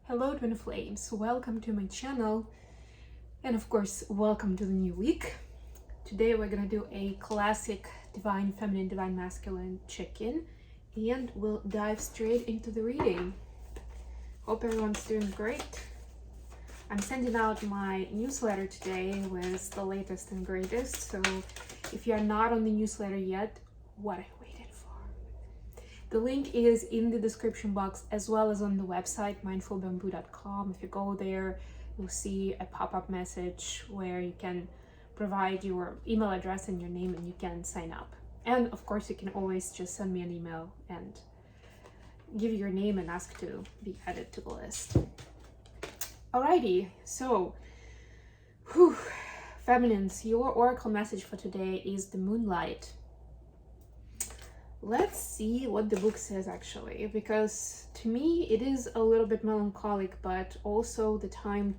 Hello twin flames, welcome to my channel, and of course welcome to the new week. Today we're gonna do a classic divine feminine, divine masculine check-in, and we'll dive straight into the reading. Hope everyone's doing great. I'm sending out my newsletter today with the latest and greatest, so if you're not on the newsletter yet, what are you waiting for? The link is in the description box as well as on the website mindfulbamboo.com. If you go there, you'll see a pop-up message where you can provide your email address and your name and you can sign up. And of course, you can always just send me an email and give your name and ask to be added to the list. Alrighty, so feminines, your oracle message for today is the moonlight. Let's see what the book says actually, because to me it is a little bit melancholic, but also the time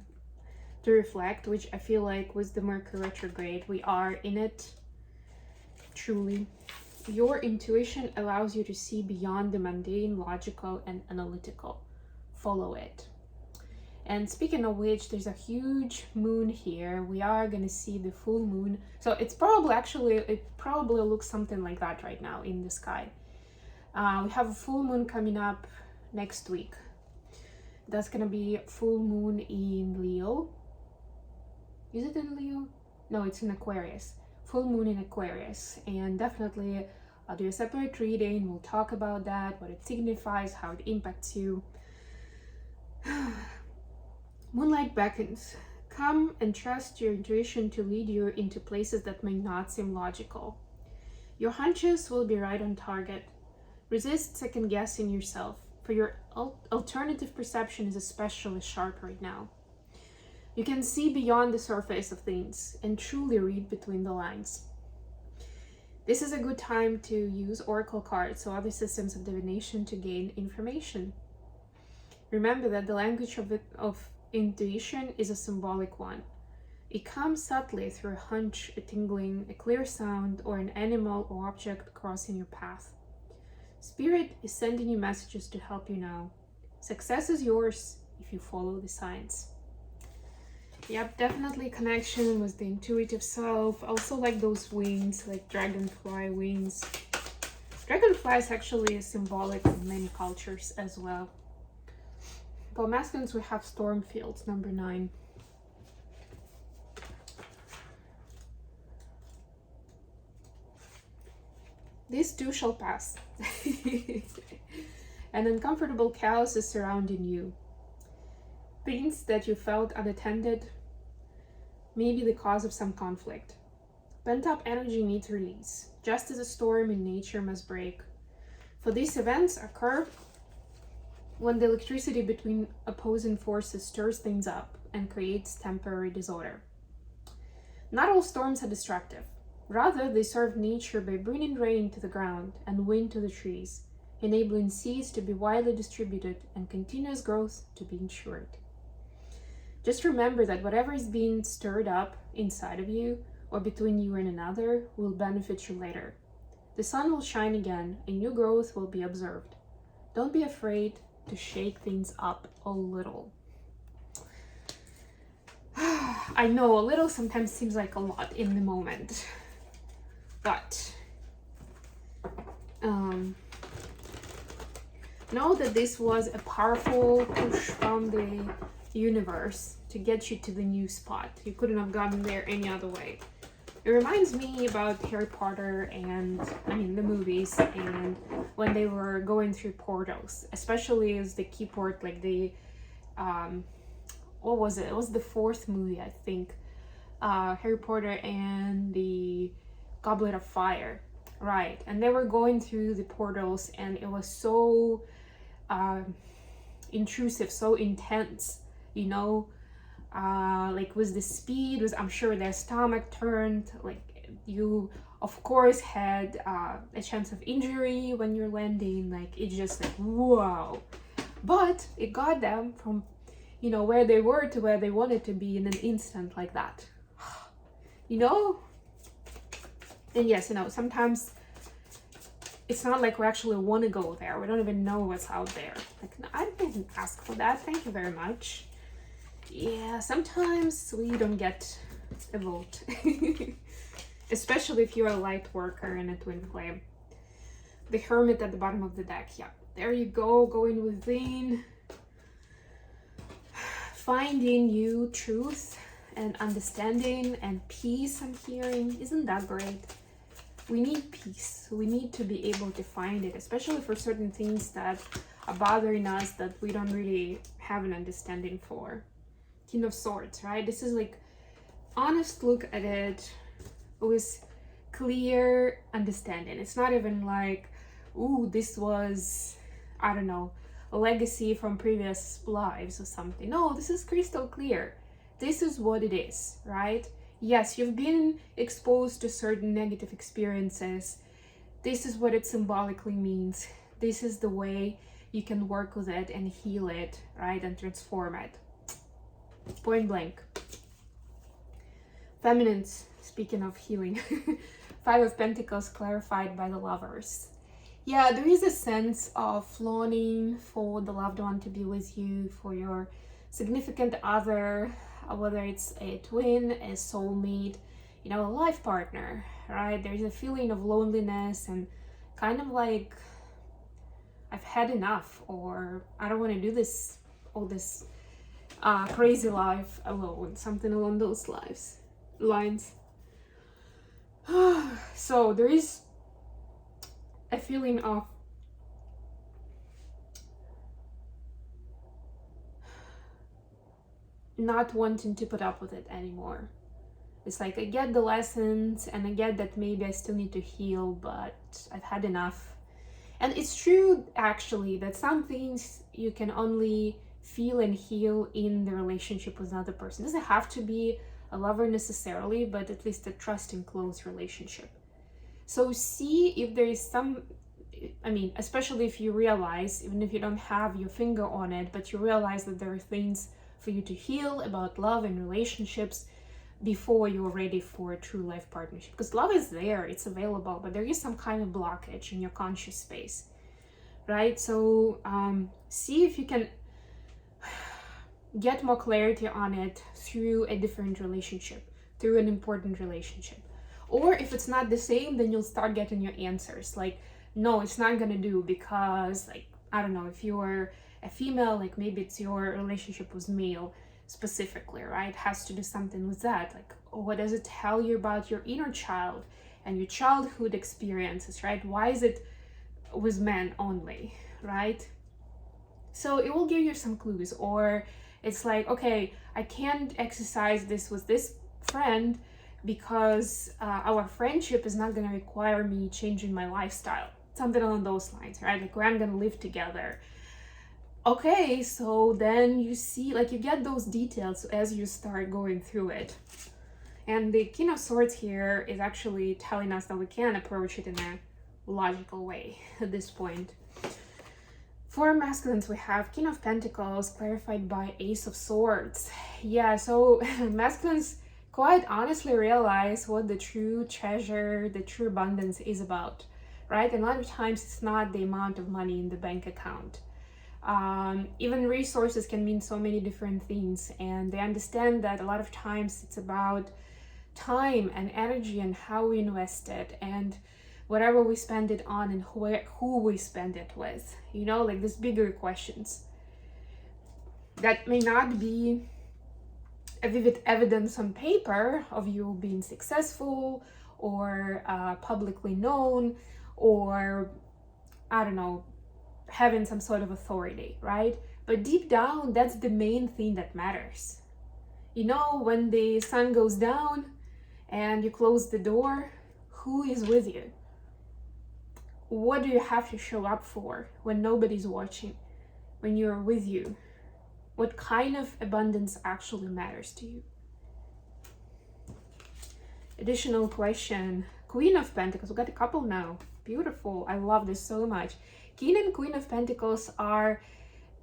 to reflect, which I feel like with the Mercury retrograde, we are in it truly. Your intuition allows you to see beyond the mundane, logical, and analytical. Follow it. And speaking of which, there's a huge moon here. We are gonna see the full moon. So it's probably it probably looks something like that right now in the sky. We have a full moon coming up next week. That's gonna be full moon in Leo. Is it in Leo? No, it's in Aquarius. Full moon in Aquarius. And definitely I'll do a separate reading. We'll talk about that, what it signifies, how it impacts you. Moonlight beckons. Come and trust your intuition to lead you into places that may not seem logical. Your hunches will be right on target. Resist second-guessing yourself, for your alternative perception is especially sharp right now. You can see beyond the surface of things and truly read between the lines. This is a good time to use oracle cards or other systems of divination to gain information. Remember that the language of intuition is a symbolic one. It comes subtly through a hunch, a tingling, a clear sound, or an animal or object crossing your path. Spirit is sending you messages to help you now. Success is yours if you follow the signs. Yep, definitely connection with the intuitive self. Also like those wings, like dragonfly wings. Dragonfly is actually symbolic in many cultures as well. For masculines, we have storm fields, number 9. This too shall pass. An uncomfortable chaos is surrounding you. Things that you felt unattended may be the cause of some conflict. Pent-up energy needs release, just as a storm in nature must break. For these events occur when the electricity between opposing forces stirs things up and creates temporary disorder. Not all storms are destructive. Rather, they serve nature by bringing rain to the ground and wind to the trees, enabling seeds to be widely distributed and continuous growth to be ensured. Just remember that whatever is being stirred up inside of you or between you and another will benefit you later. The sun will shine again and new growth will be observed. Don't be afraid to shake things up a little. I know a little sometimes seems like a lot in the moment, but know that this was a powerful push from the universe to get you to the new spot. You couldn't have gotten there any other way. It reminds me about Harry Potter and, the movies, and when they were going through portals, especially as the key port, like the, what was it? It was the 4th movie, I think. Harry Potter and the Goblet of Fire, right? And they were going through the portals and it was so intrusive, so intense, like with the speed, I'm sure their stomach turned, like you of course had a chance of injury when you're landing, like it's just like wow, but it got them from where they were to where they wanted to be in an instant like that. And yes, sometimes it's not like we actually want to go there. We don't even know what's out there. Like, no, I didn't ask for that. Thank you very much. Yeah, sometimes we don't get a vote. Especially if you're a light worker in a twin flame. The Hermit at the bottom of the deck. Yeah, there you go. Going within. Finding you truth and understanding and peace, I'm hearing. Isn't that great? We need peace. We need to be able to find it, especially for certain things that are bothering us that we don't really have an understanding for. King of Swords, right? This is like honest look at it with clear understanding. It's not even like, ooh, this was, I don't know, a legacy from previous lives or something. No, this is crystal clear. This is what it is, right? Yes, you've been exposed to certain negative experiences. This is what it symbolically means. This is the way you can work with it and heal it, right? And transform it. Point blank. Feminines, speaking of healing. Five of Pentacles clarified by the Lovers. Yeah, there is a sense of longing for the loved one to be with you, for your significant other, whether it's a twin, a soulmate, you know, a life partner, right? There's a feeling of loneliness and kind of like, I've had enough, or I don't want to do this, all this crazy life alone, something along those lines. So there is a feeling of not wanting to put up with it anymore. It's like, I get the lessons and I get that maybe I still need to heal, but I've had enough. And it's true, actually, that some things you can only feel and heal in the relationship with another person. It doesn't have to be a lover necessarily, but at least a trusting, close relationship. So see if there is some, I mean, especially if you realize, even if you don't have your finger on it, but you realize that there are things for you to heal about love and relationships before you're ready for a true life partnership. Because love is there, it's available, but there is some kind of blockage in your conscious space, right? So see if you can get more clarity on it through a different relationship, through an important relationship. Or if it's not the same, then you'll start getting your answers. Like, no, it's not gonna do because, like, I don't know, if you're a female, like maybe it's your relationship with male specifically, right? It has to do something with that. Like, what does it tell you about your inner child and your childhood experiences, right? Why is it with men only, right? So it will give you some clues. Or it's like, okay, I can't exercise this with this friend because our friendship is not going to require me changing my lifestyle. Something along those lines, right? Like, we're going to live together. Okay, so then you see, like, you get those details as you start going through it. And the King of Swords here is actually telling us that we can approach it in a logical way at this point. For masculines, we have King of Pentacles clarified by Ace of Swords. Yeah, so masculines quite honestly realize what the true treasure, the true abundance is about, right? And a lot of times it's not the amount of money in the bank account. Even resources can mean so many different things, and they understand that a lot of times it's about time and energy and how we invest it and whatever we spend it on and who we spend it with, you know, like these bigger questions that may not be a vivid evidence on paper of you being successful or publicly known, or I don't know, having some sort of authority, right? But deep down, that's the main thing that matters. You know, when the sun goes down and you close the door, who is with you? What do you have to show up for when nobody's watching, when you're with you? What kind of abundance actually matters to you? Additional question. Queen of Pentacles. We got a couple now. Beautiful. I love this so much. King and Queen of Pentacles are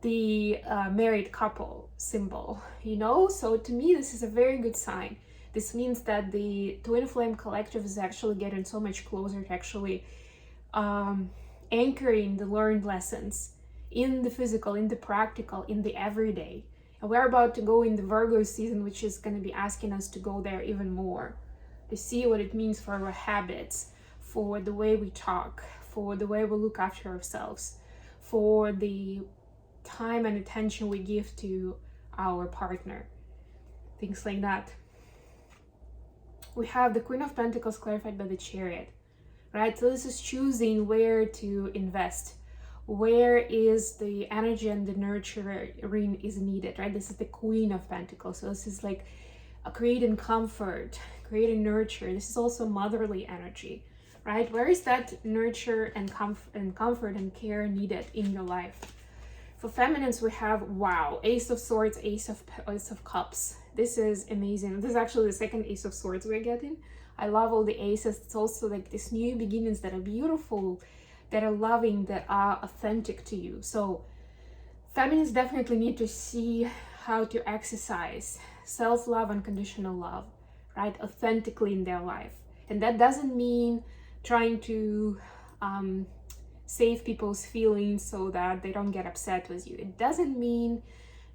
the married couple symbol, you know? So to me, this is a very good sign. This means that the Twin Flame Collective is actually getting so much closer to actually anchoring the learned lessons in the physical, in the practical, in the everyday. And we're about to go in the Virgo season, which is going to be asking us to go there even more, to see what it means for our habits, for the way we talk, for the way we look after ourselves, for the time and attention we give to our partner, things like that. We have the Queen of Pentacles clarified by the Chariot, right? So this is choosing where to invest. Where is the energy and the nurturing is needed, right? This is the Queen of Pentacles. So this is like creating comfort, creating nurture. This is also motherly energy, right? Where is that nurture and comfort and care needed in your life? For feminines, we have, wow, Ace of Swords, Ace of Cups. This is amazing. This is actually the second Ace of Swords we're getting. I love all the aces. It's also like these new beginnings that are beautiful, that are loving, that are authentic to you. So feminists definitely need to see how to exercise self-love, unconditional love, right, authentically in their life. And that doesn't mean trying to save people's feelings so that they don't get upset with you. It doesn't mean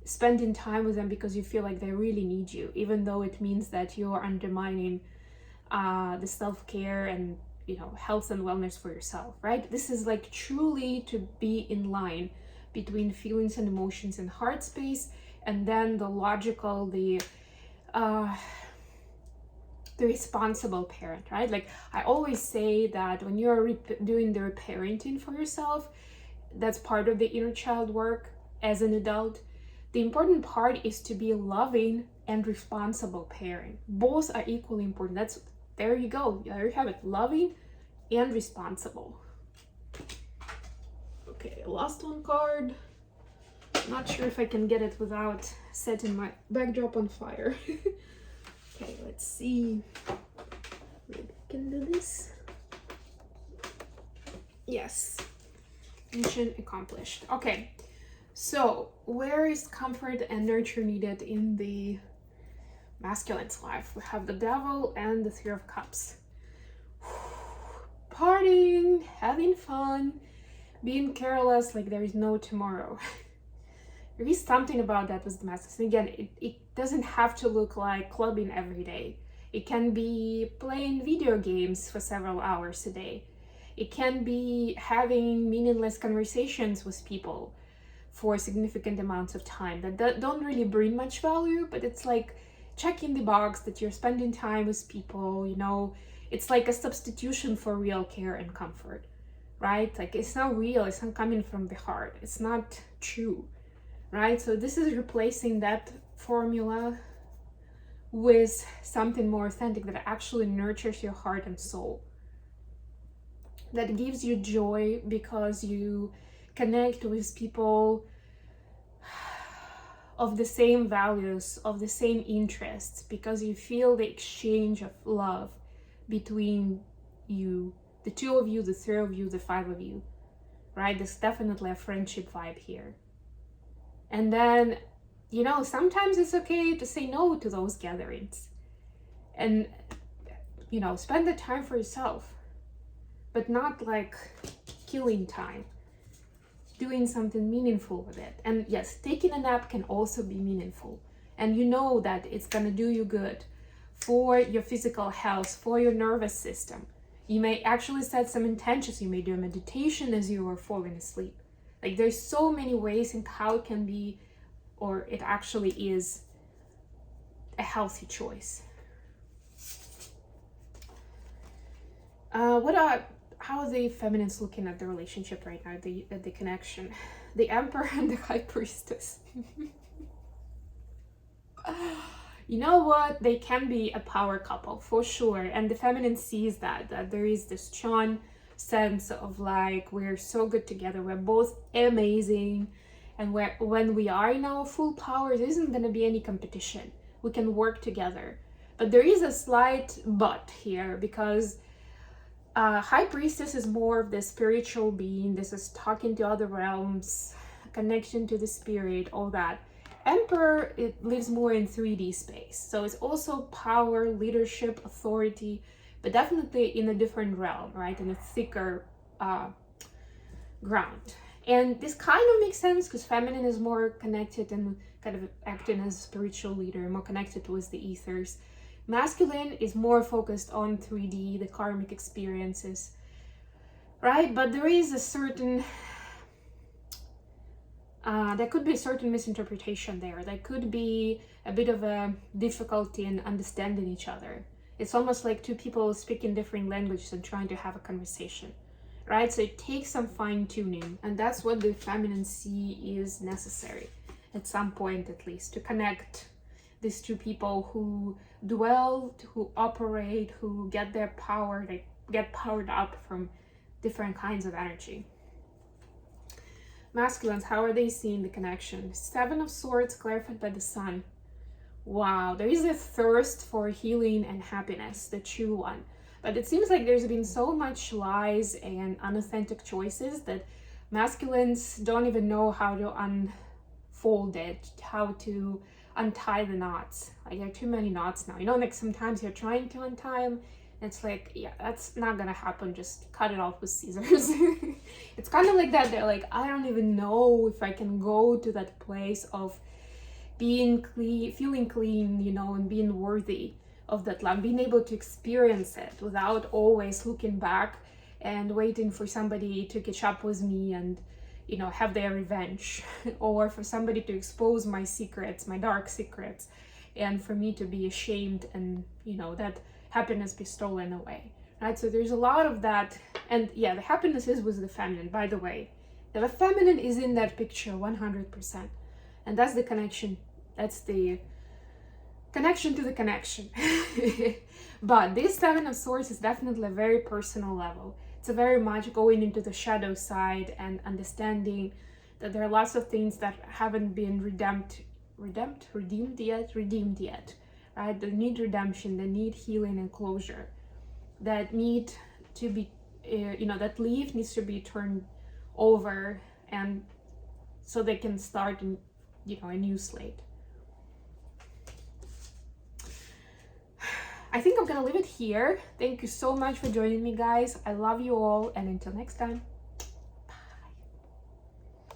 spending time with them because you feel like they really need you, even though it means that you're undermining the self-care and health and wellness for yourself, right? This is like truly to be in line between feelings and emotions and heart space, and then the logical, the responsible parent, right? Like I always say that when you're doing the reparenting for yourself, that's part of the inner child work as an adult. The important part is to be a loving and responsible parent. Both are equally important. There you go. There you have it. Loving and responsible. Okay, last one card. Not sure if I can get it without setting my backdrop on fire. Okay, let's see. Maybe I can do this. Yes. Mission accomplished. Okay. So, where is comfort and nurture needed in the masculine's life? We have the Devil and the Three of Cups. Partying, having fun, being careless like there is no tomorrow. There is something about that with the masculine. Again, it doesn't have to look like clubbing every day. It can be playing video games for several hours a day. It can be having meaningless conversations with people for significant amounts of time that don't really bring much value, but it's like checking the box that you're spending time with people, it's like a substitution for real care and comfort, right? Like it's not real, it's not coming from the heart, it's not true, right? So this is replacing that formula with something more authentic that actually nurtures your heart and soul, that gives you joy because you connect with people of the same values, of the same interests, because you feel the exchange of love between you, the two of you, the three of you, the five of you, right? There's definitely a friendship vibe here. And then, sometimes it's okay to say no to those gatherings and, spend the time for yourself, but not like killing time. Doing something meaningful with it. And yes, taking a nap can also be meaningful. And you know that it's gonna do you good for your physical health, for your nervous system. You may actually set some intentions. You may do a meditation as you are falling asleep. Like there's so many ways in how it can be, or it actually is, a healthy choice. How are the feminines looking at the relationship right now, at the connection? The Emperor and the High Priestess. You know what? They can be a power couple for sure. And the feminine sees that there is this strong sense of like, we're so good together. We're both amazing. And when we are in our full power, there isn't going to be any competition. We can work together. But there is a slight but here, because High Priestess is more of the spiritual being. This is talking to other realms, connection to the spirit, all that. Emperor, it lives more in 3D space. So it's also power, leadership, authority, but definitely in a different realm, right? In a thicker ground. And this kind of makes sense because feminine is more connected and kind of acting as a spiritual leader, more connected with the ethers. Masculine is more focused on 3D, the karmic experiences, right? But there is a certain, there could be a certain misinterpretation there. There could be a bit of a difficulty in understanding each other. It's almost like two people speaking different languages and trying to have a conversation, right? So it takes some fine tuning, and that's what the feminine C is necessary at some point, at least, to connect these two people who dwell, who operate, who get their power, they get powered up from different kinds of energy. Masculines, how are they seeing the connection? 7 of Swords clarified by the Sun. Wow, there is a thirst for healing and happiness, the true one. But it seems like there's been so much lies and unauthentic choices that masculines don't even know how to unfold it, how to untie the knots. Like, there are too many knots now. You know, like sometimes you're trying to untie them, and it's like, yeah, that's not gonna happen. Just cut it off with scissors. It's kind of like that. They're like, I don't even know if I can go to that place of being clean, feeling clean, you know, and being worthy of that love, being able to experience it without always looking back and waiting for somebody to catch up with me and, you know, have their revenge, or for somebody to expose my secrets, my dark secrets, and for me to be ashamed and, you know, that happiness be stolen away, right? So there's a lot of that. And yeah, the happiness is with the feminine, by the way. The feminine is in that picture 100%. And that's the connection. That's the connection to the connection. But this 7 of Swords is definitely a very personal level. It's a very much going into the shadow side and understanding that there are lots of things that haven't been redeemed yet, right? They need redemption, they need healing and closure, that need to be, you know, that leaf needs to be turned over, and so they can start, you know, a new slate. I think I'm gonna leave it here. Thank you so much for joining me, guys. I love you all, and until next time.